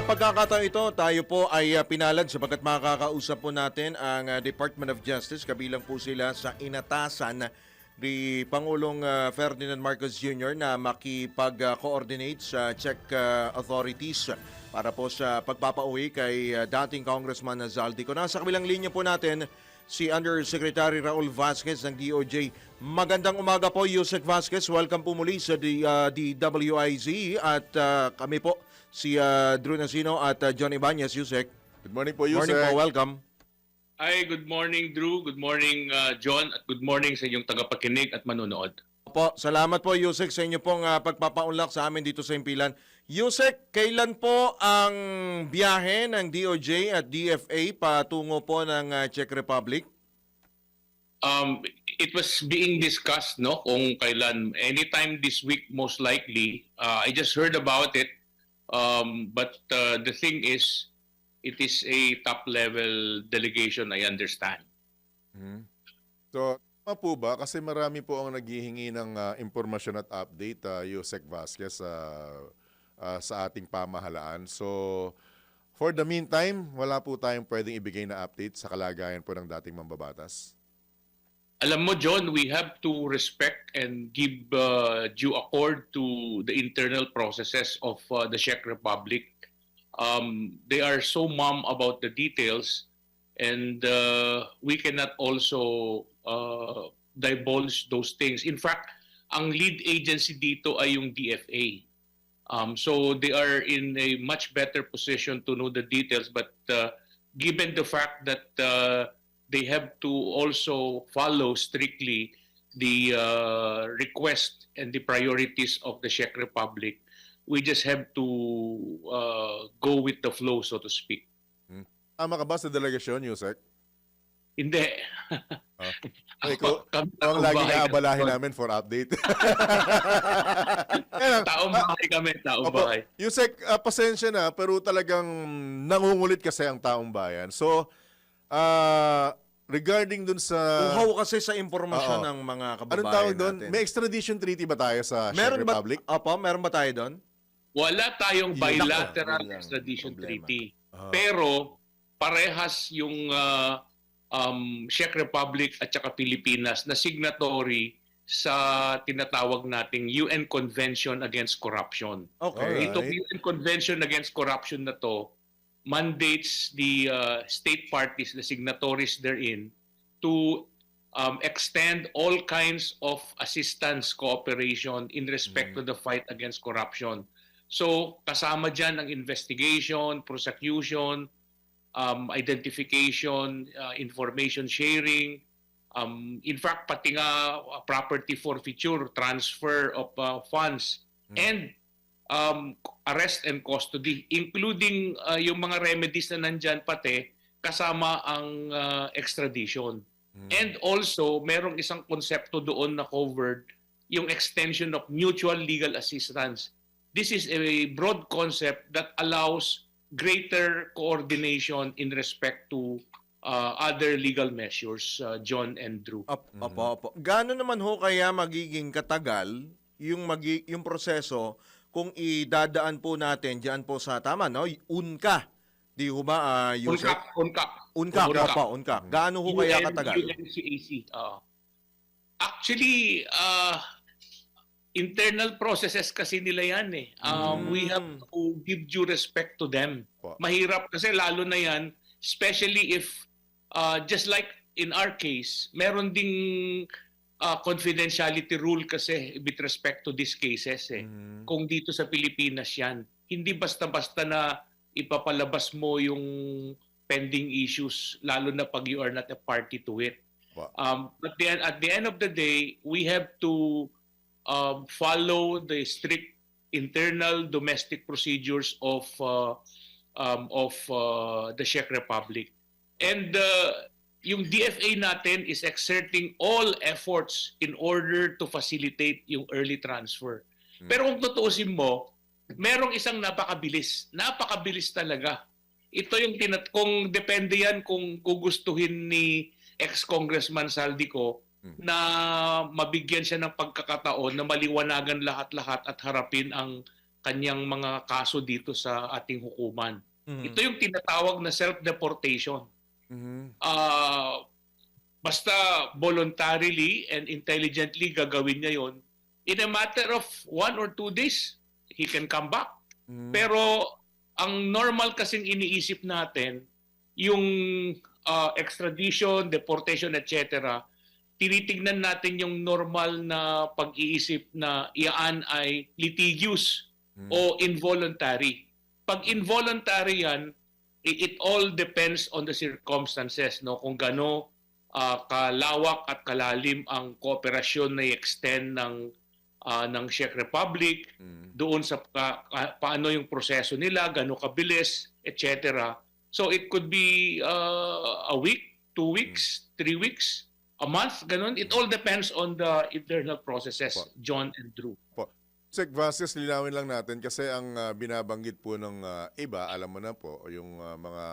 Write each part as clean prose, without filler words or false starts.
pagkakataon ito, tayo po ay pinalad sapagkat makakausap po natin ang Department of Justice. Kabilang po sila sa inatasan ni Pangulong Ferdinand Marcos Jr. na makipag-coordinate sa Czech authorities para po sa pagpapauwi kay dating Congressman Zaldico. Nasa kabilang linya po natin si Undersecretary Raul Vasquez ng DOJ. Magandang umaga po, Yusek Vasquez. Welcome po muli sa DWIZ at kami po si Drew Nasino at John Ibanez. Yusek. Good morning po, Yusek. Morning po, welcome. Hi, good morning Drew, good morning John, at good morning sa inyong tagapakinig at manonood. Po, salamat po Yusek sa inyo pong pagpapaunlak sa amin dito sa Impilan. Yusek, kailan po ang biyahe ng DOJ at DFA patungo po ng Czech Republic? It was being discussed kung kailan, anytime this week most likely. I just heard about it. But the thing is, it is a top-level delegation, I understand. So, tama po ba? Kasi marami po ang naghihingi ng impormasyon at update, Yusek Vasquez, sa ating pamahalaan. So, for the meantime, wala po tayong pwedeng ibigay na update sa kalagayan po ng dating mambabatas. Alam mo, John, we have to respect and give due accord to the internal processes of the Czech Republic. They are so mum about the details, and we cannot also divulge those things. In fact, ang lead agency dito ay yung DFA. So they are in a much better position to know the details, but given the fact that they have to also follow strictly the request and the priorities of the Czech Republic, we just have to go with the flow, so to speak. Tama ka ba sa delegasyon, Yusek? Hindi. Ikaw ang laging aabalahin namin for update. Taong bahay kami, taong bahay. Yusek, pasensya na, pero talagang nangungulit kasi ang taong bayan. So, regarding dun sa... Uhaw kasi sa impormasyon ng mga kababayan anong tawag doon? natin. May extradition treaty ba tayo sa Czech Republic? Meron ba tayo doon? Wala tayong bilateral Yun lang, extradition problema. treaty. Pero parehas yung Czech Republic at saka Pilipinas na signatory sa tinatawag nating UN Convention Against Corruption. Okay. Itong UN Convention Against Corruption na to mandates the state parties, the signatories therein, to extend all kinds of assistance, cooperation in respect to the fight against corruption. So, kasama dyan ang investigation, prosecution, identification, information sharing, in fact, pati nga property forfeiture, transfer of funds, and arrest and custody, including yung mga remedies na nandyan pati, kasama ang extradition. And also, merong isang konsepto doon na covered, yung extension of mutual legal assistance. This is a broad concept that allows greater coordination in respect to other legal measures, John and Drew. Opo. Gaano naman ho kaya magiging katagal yung proseso kung idadaan po natin diyan po sa tama, no? UNCA. Di ho ba, Yusek? UNCA. Gaano ho kaya katagal? UNCAC. Actually, internal processes kasi nila yan eh. We have to give due respect to them. Mahirap kasi lalo na yan, especially if, just like in our case, meron ding confidentiality rule kasi with respect to these cases eh. Kung dito sa Pilipinas yan, hindi basta-basta na ipapalabas mo yung pending issues, lalo na pag you are not a party to it. But then at the end of the day, we have to follow the strict internal domestic procedures of the Czech Republic. And yung DFA natin is exerting all efforts in order to facilitate yung early transfer. Pero kung tutuusin mo, merong isang napakabilis. Napakabilis talaga. Ito yung kung depende yan kung gugustuhin ni ex-Congressman Zaldico na mabigyan siya ng pagkakataon na maliwanagan lahat-lahat at harapin ang kanyang mga kaso dito sa ating hukuman. Mhm. Ito yung tinatawag na self-deportation. Mhm. Basta voluntarily and intelligently gagawin niya yon, in a matter of 1 or 2 days, he can come back. Mhm. Pero ang normal kasing iniisip natin, yung extradition, deportation, etc., tinitignan natin yung normal na pag-iisip na iyan ay litigious o involuntary. Pag involuntary yan, it all depends on the circumstances, no? Kung gaano kalawak at kalalim ang kooperasyon na i-extend ng Czech Republic doon sa paano yung proseso nila, gaano kabilis, etc. So it could be a week, 2 weeks, 3 weeks, a month, ganun. It all depends on the internal processes, John and Drew. Sec Vasquez, linawin lang natin kasi ang binabanggit po ng iba, alam mo na po, yung mga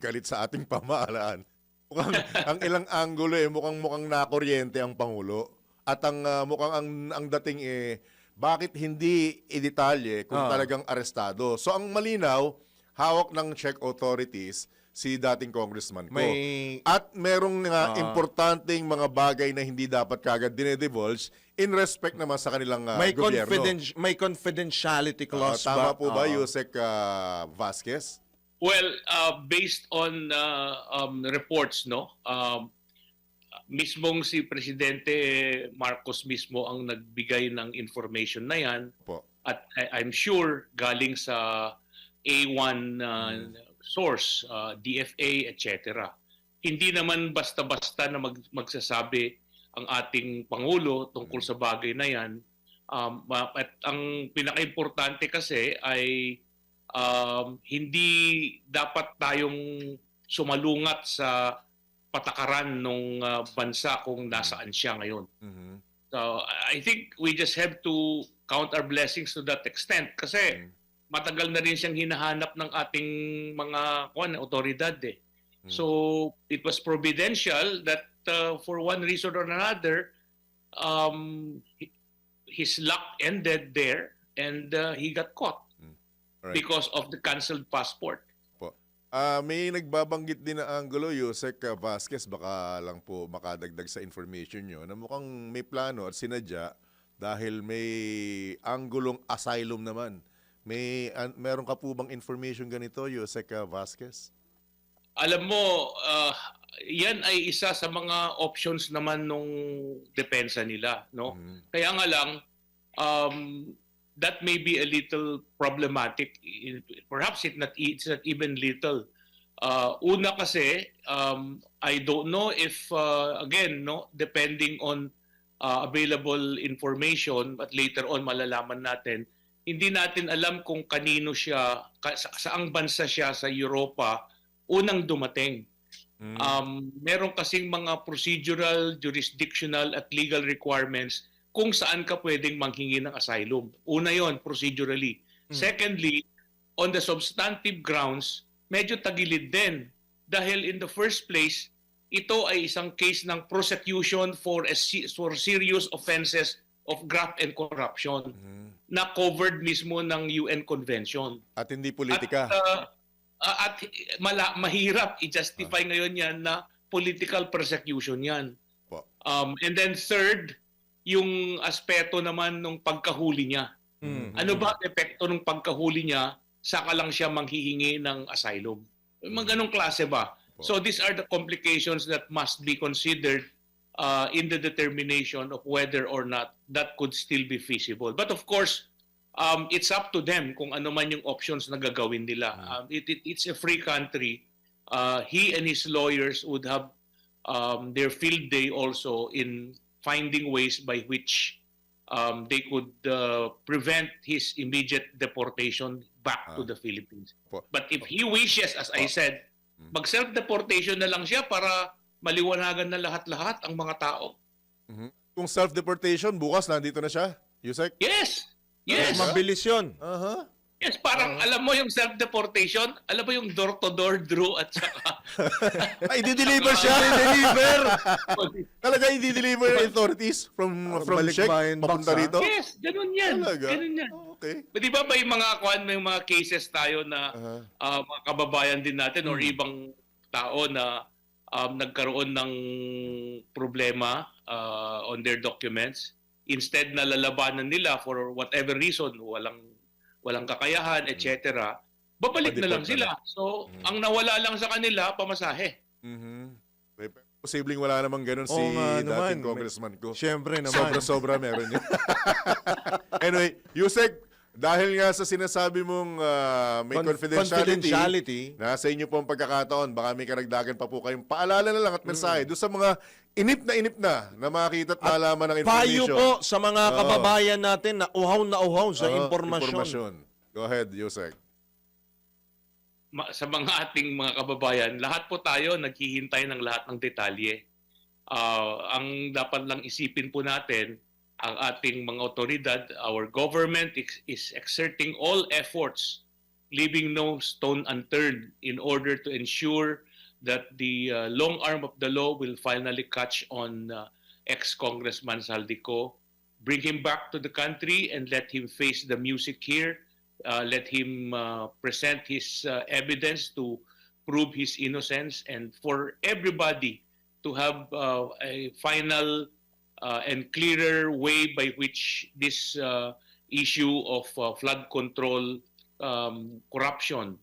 galit sa ating pamahalaan. Mukhang, ang ilang anggulo mukhang nakuryente ang Pangulo. At ang mukhang ang dating bakit hindi idetalye kung talagang arestado. So ang malinaw, hawak ng Czech authorities si dating congressman ko. At merong importanteng mga bagay na hindi dapat kagad dinedivulge in respect naman sa kanilang gobyerno. May confidentiality clause Tama ba? po ba, Yusek Vasquez? Well, based on reports, no, mismong si Presidente Marcos mismo ang nagbigay ng information na yan. Po. At I'm sure galing sa A1 source, DFA, etc. Hindi naman basta-basta na magsasabi ang ating Pangulo tungkol sa bagay na yan. At ang pinaka-importante kasi ay hindi dapat tayong sumalungat sa patakaran ng bansa kung nasaan siya ngayon. So I think we just have to count our blessings to that extent kasi matagal na rin siyang hinahanap ng ating mga otoridad eh. So it was providential that for one reason or another his luck ended there and he got caught because of the canceled passport. May nagbabanggit din na anggulo, Yusek Vasquez, baka lang po makadagdag sa information nyo, na mukhang may plano at sinadya dahil may anggulong asylum naman. Meron ka po bang information ganito, Yusek Vasquez? Alam mo, yan ay isa sa mga options naman nung depensa nila, no? Kaya nga lang, that may be a little problematic. Perhaps it's not even little. Una kasi, I don't know if, again, no, depending on available information, but later on malalaman natin, hindi natin alam kung kanino siya, saang bansa siya sa Europa unang dumating. Meron kasing mga procedural, jurisdictional at legal requirements kung saan ka pwedeng manghingi ng asylum. Una yon, procedurally. Secondly, on the substantive grounds, medyo tagilid din. Dahil in the first place, ito ay isang case ng prosecution for serious offenses of graft and corruption na covered mismo ng UN Convention. At hindi politika. At mahirap i-justify ngayon yan na political persecution yan. And then third, yung aspeto naman ng pagkahuli niya. Ano ba ang epekto ng pagkahuli niya, saka lang siya manghihingi ng asylum? Mga ganong klase ba? So these are the complications that must be considered in the determination of whether or not that could still be feasible. But of course, it's up to them kung ano man yung options na gagawin nila. It's a free country. He and his lawyers would have their field day also in finding ways by which they could prevent his immediate deportation back to the Philippines. But if he wishes, as I said, mag-self-deportation na lang siya para maliwanagan na lahat-lahat ang mga tao. Kung self-deportation, bukas nandito na siya, Yusek? Yes! Yes! Mabilis yun. Yes, parang alam mo yung self-deportation, alam mo yung door-to-door, Drew, at saka... Ay, i-deliver siya! Deliver! Talaga i-deliver ng authorities from Czech balikbayan papunta box, ha? rito? Yes, ganun yan. Talaga? Ganun yan. Okay. Di ba may mga cases tayo na mga kababayan din natin or ibang tao na nagkaroon ng problema on their documents. Instead na lalabanan nila for whatever reason, walang kakayahan, etc. Babalik na lang Pa-deport na sila. So, ang nawala lang sa kanila, pamasahe. Posibleng wala namang ganun si Oo nga naman. dating congressman ko. Siyempre naman. Sobra-sobra meron yun. Anyway, Yusek, dahil nga sa sinasabi mong may confidentiality, nasa inyo po ang pagkakataon, baka may karagdagan pa po kayong paalala na lang at mensahe doon sa mga inip na makita at malaman ng Payo information. po sa mga kababayan natin na uhaw sa impormasyon. Go ahead, Yusek. Sa mga ating mga kababayan, lahat po tayo naghihintay ng lahat ng detalye. Ang dapat lang isipin po natin, ang ating mga otoridad, our government is exerting all efforts, leaving no stone unturned in order to ensure that the long arm of the law will finally catch on ex-Congressman Saldico, bring him back to the country and let him face the music here, let him present his evidence to prove his innocence, and for everybody to have a final and clearer way by which this issue of flood control corruption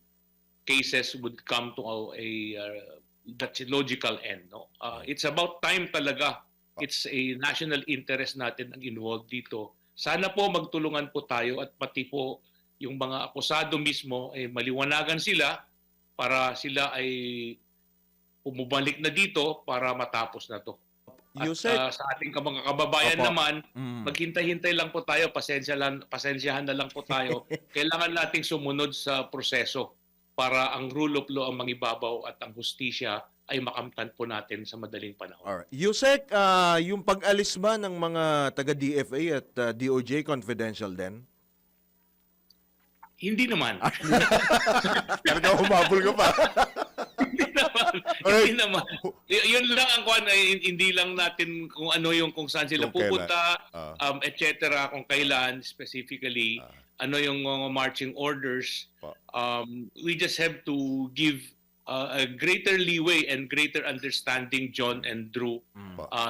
cases would come to that's a logical end. No? It's about time talaga. It's a national interest natin ang involved dito. Sana po magtulungan po tayo at pati po yung mga akusado mismo ay maliwanagan sila para sila ay pumubalik na dito para matapos na to. At Yusek, sa ating mga kababayan Opo. naman, maghintay-hintay lang po tayo, pasensyahan na lang po tayo. Kailangan nating sumunod sa proseso para ang rule of law ang mangibabaw at ang hustisya ay makamtan po natin sa madaling panahon. alright. Yusek, yung pag-alis ba ng mga taga-DFA at DOJ confidential din? Hindi naman. Talaga humabol ka pa. Hindi naman. Alright. Hindi naman. Yun lang ang kuan ay hindi lang natin kung ano yung kung saan sila Kung kailan. pupunta, etc. kung kailan specifically, ano yung mga marching orders. We just have to give a greater leeway and greater understanding, John and Drew,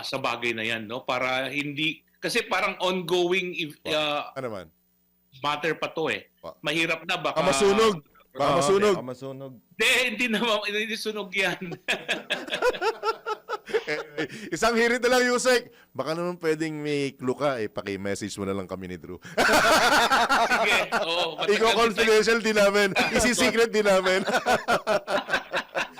sa bagay na yan, no? Para hindi kasi parang ongoing Ano naman? matter pa to eh. Mahirap na baka Masunog. Baka masunog. Masunog. hindi naman hindi sunog yan. Isang hirit na lang, Yusek. Baka naman pwedeng may clue ka, paki-message mo na lang kami ni Drew. Sige. Oo, matagal Ikaw confidential din namin. Isi-secret din namin.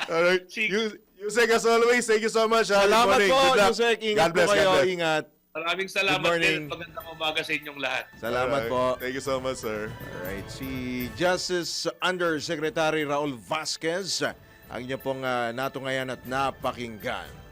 Alright. Sige. Yusek, as always, thank you so much. Salamat Good morning. po, Good luck. Yusek. Ingat God bless, po kayo. God bless. Ingat. Maraming salamat Good morning. din. Magandang umaga sa inyong lahat. Salamat Alright. po. Thank you so much, sir. Alright, si Justice Undersecretary Raul Vasquez, ang inyo pong natungayan at napakinggan.